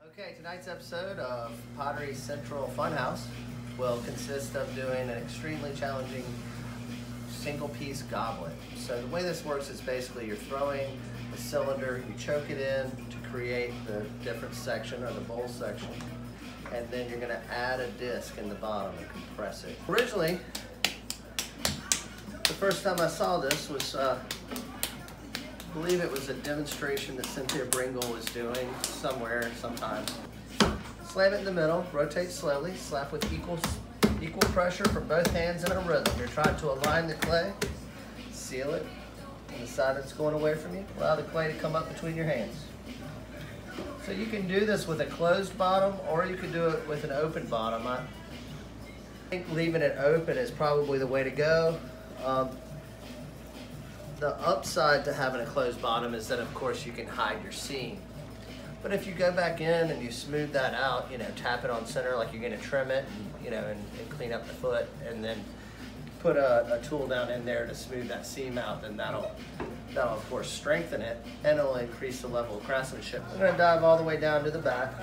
Okay, tonight's episode of Pottery Central Funhouse will consist of doing an extremely challenging single-piece goblet. So the way this works is basically you're throwing a cylinder, you choke it in to create the different section or the bowl section, and then you're going to add a disc in the bottom and compress it. Originally, the first time I saw this was I believe it was a demonstration that Cynthia Bringle was doing somewhere, sometime. Slam it in the middle, rotate slowly, slap with equal pressure from both hands in a rhythm. You're trying to align the clay, seal it on the side that's going away from you. Allow the clay to come up between your hands. So you can do this with a closed bottom or you can do it with an open bottom. I think leaving it open is probably the way to go. The upside to having a closed bottom is that, of course, you can hide your seam. But if you go back in and you smooth that out, tap it on center like you're going to trim it, and clean up the foot, and then put a tool down in there to smooth that seam out, then that'll of course strengthen it, and it'll increase the level of craftsmanship. I'm going to dive all the way down to the back.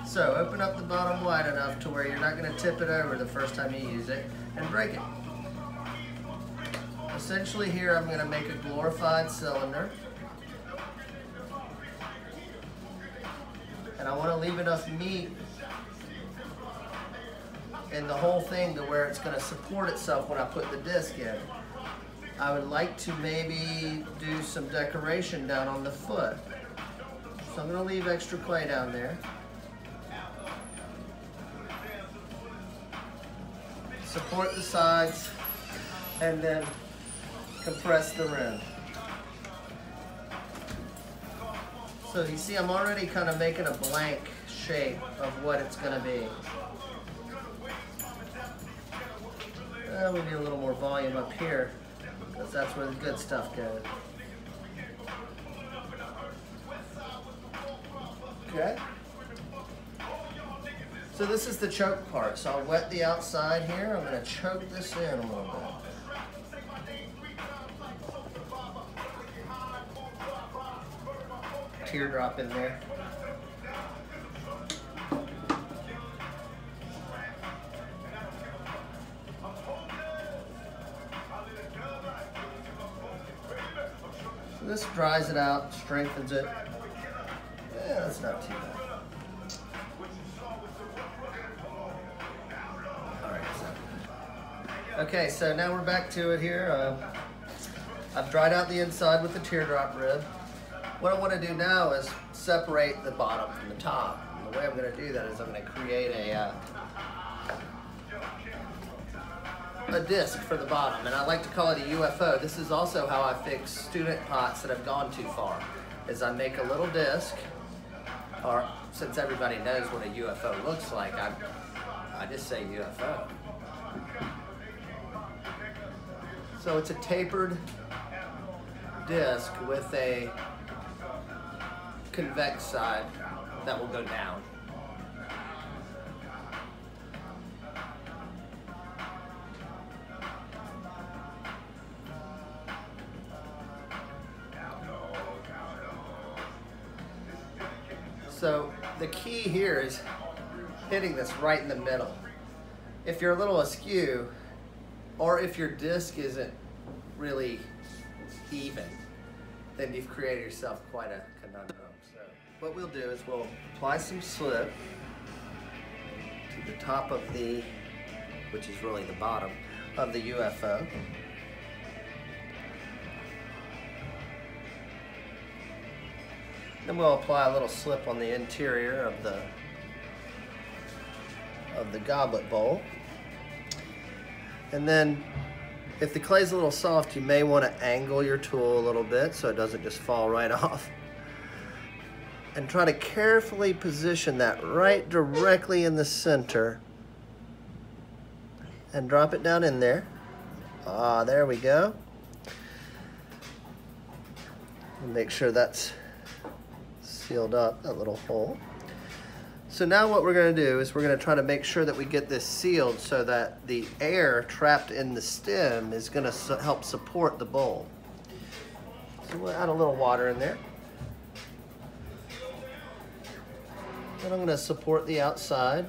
So open up the bottom wide enough to where you're not going to tip it over the first time you use it, and break it. Essentially here I'm going to make a glorified cylinder, and I want to leave enough meat in the whole thing to where it's going to support itself when I put the disc in. I would like to maybe do some decoration down on the foot, so I'm going to leave extra clay down there. Support the sides and then compress the rim. So you see I'm already kind of making a blank shape of what it's going to be. We need a little more volume up here because that's where the good stuff goes. Okay. So this is the choke part. So I'll wet the outside here. I'm going to choke this in a little bit. Teardrop in there. So this dries it out, strengthens it. Yeah, that's not too bad. Alright, okay, so now we're back to it here. I've dried out the inside with the teardrop rib. What I want to do now is separate the bottom from the top. And the way I'm going to do that is I'm going to create a disc for the bottom, and I like to call it a UFO. This is also how I fix student pots that have gone too far, is I make a little disc, or since everybody knows what a UFO looks like, I just say UFO. So it's a tapered disc with a convex side that will go down. So the key here is hitting this right in the middle. If you're a little askew, or if your disc isn't really even, then you've created yourself quite a conundrum. So what we'll do is we'll apply some slip to the top of the, which is really the bottom of the UFO. Then we'll apply a little slip on the interior of the goblet bowl. And then if the clay's a little soft, you may want to angle your tool a little bit so it doesn't just fall right off. And try to carefully position that right directly in the center. And drop it down in there. Ah, there we go. And make sure that's sealed up, that little hole. So now what we're going to do is we're going to try to make sure that we get this sealed so that the air trapped in the stem is going to help support the bowl. So we'll add a little water in there. Then I'm going to support the outside.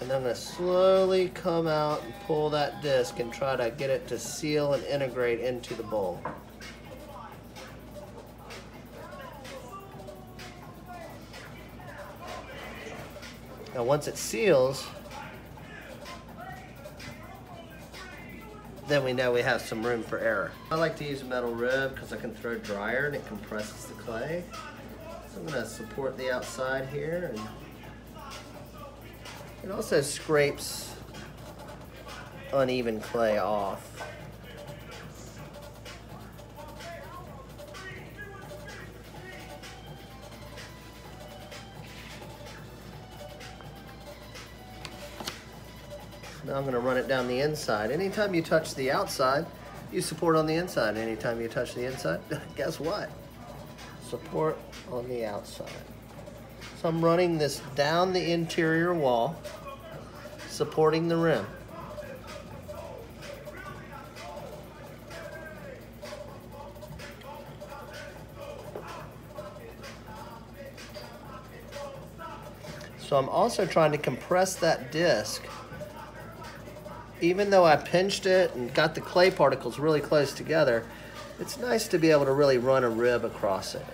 And then I'm going to slowly come out and pull that disc and try to get it to seal and integrate into the bowl. Now once it seals, then we know we have some room for error. I like to use a metal rib because I can throw dryer and it compresses the clay. So I'm going to support the outside here, and it also scrapes uneven clay off. Now I'm going to run it down the inside. Anytime you touch the outside, you support on the inside. Anytime you touch the inside, guess what? Support on the outside. So I'm running this down the interior wall, supporting the rim. So I'm also trying to compress that disc. Even though I pinched it and got the clay particles really close together, it's nice to be able to really run a rib across it.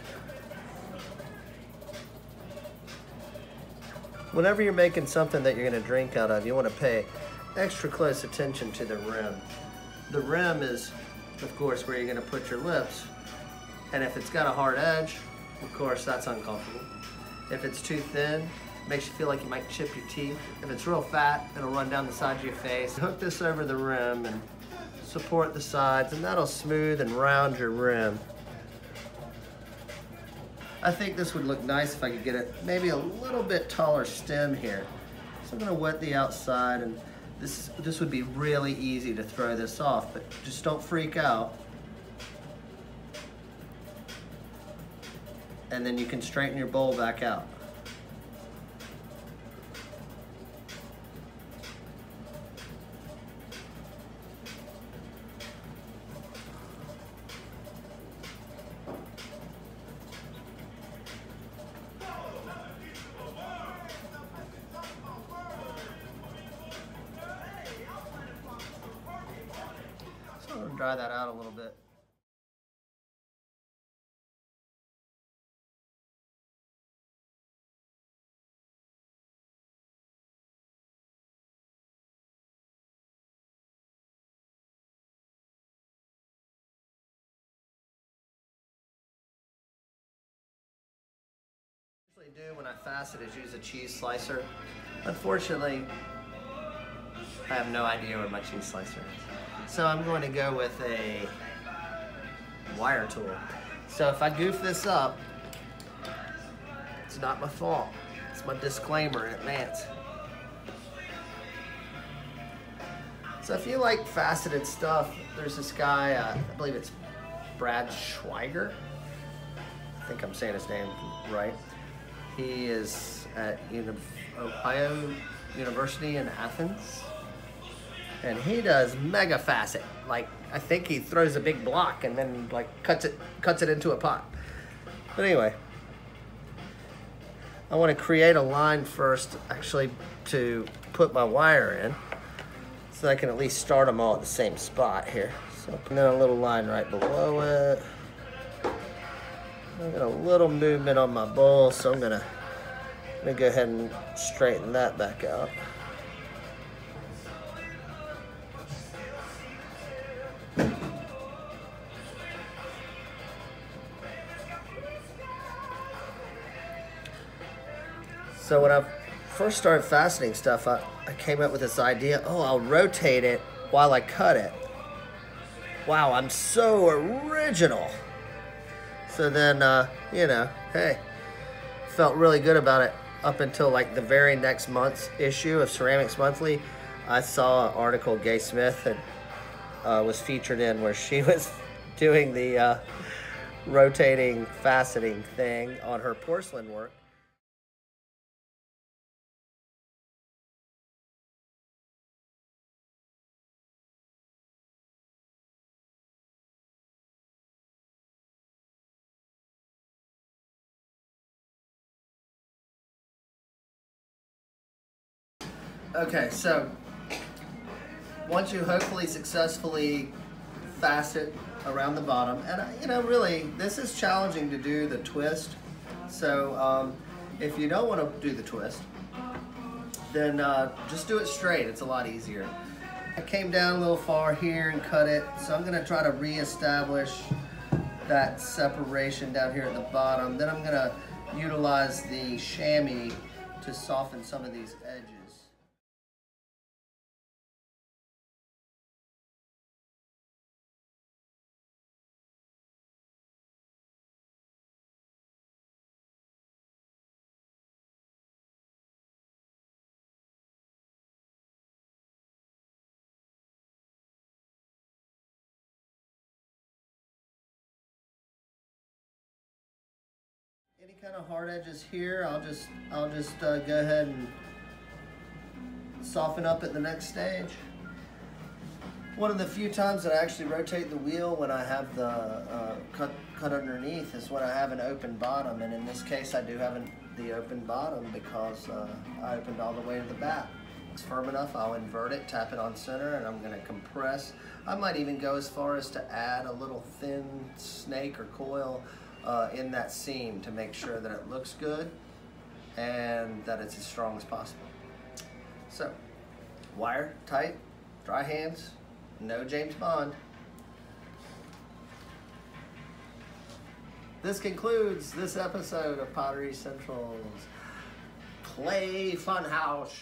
Whenever you're making something that you're going to drink out of, you want to pay extra close attention to the rim. The rim is, of course, where you're going to put your lips. And if it's got a hard edge, of course, that's uncomfortable. If it's too thin, it makes you feel like you might chip your teeth. If it's real fat, it'll run down the side of your face. Hook this over the rim and support the sides, and that'll smooth and round your rim. I think this would look nice if I could get it maybe a little bit taller stem here. So I'm going to wet the outside, and this would be really easy to throw this off, but just don't freak out. And then you can straighten your bowl back out. So I'm going to dry that out a little bit. Do when I facet is use a cheese slicer. Unfortunately, I have no idea where my cheese slicer is. So I'm going to go with a wire tool. So if I goof this up, it's not my fault. It's my disclaimer in advance. So if you like faceted stuff, there's this guy, I believe it's Brad Schweiger. I think I'm saying his name right. He is at Ohio University in Athens, and he does mega facet. Like, I think he throws a big block and then like cuts it into a pot. But anyway, I want to create a line first, actually, to put my wire in, so I can at least start them all at the same spot here. So and then a little line right below it. I got a little movement on my bowl, so I'm gonna go ahead and straighten that back out. So when I first started faceting stuff, I came up with this idea, oh, I'll rotate it while I cut it. Wow, I'm so original. So then, you know, hey, felt really good about it up until like the very next month's issue of Ceramics Monthly. I saw an article Gay Smith had, was featured in, where she was doing the rotating faceting thing on her porcelain work. Okay, so once you hopefully successfully facet around the bottom, and you know, really, this is challenging to do the twist. So if you don't want to do the twist, then just do it straight. It's a lot easier. I came down a little far here and cut it, so I'm gonna try to reestablish that separation down here at the bottom. Then I'm gonna utilize the chamois to soften some of these edges. Any kind of hard edges here, I'll just go ahead and soften up at the next stage. One of the few times that I actually rotate the wheel when I have the cut underneath is when I have an open bottom, and in this case I do have the open bottom because I opened all the way to the back. It's firm enough, I'll invert it, tap it on center, and I'm going to compress. I might even go as far as to add a little thin snake or coil in that seam to make sure that it looks good and that it's as strong as possible. So, wire tight, dry hands, no James Bond. This concludes this episode of Pottery Central's Clay Funhouse.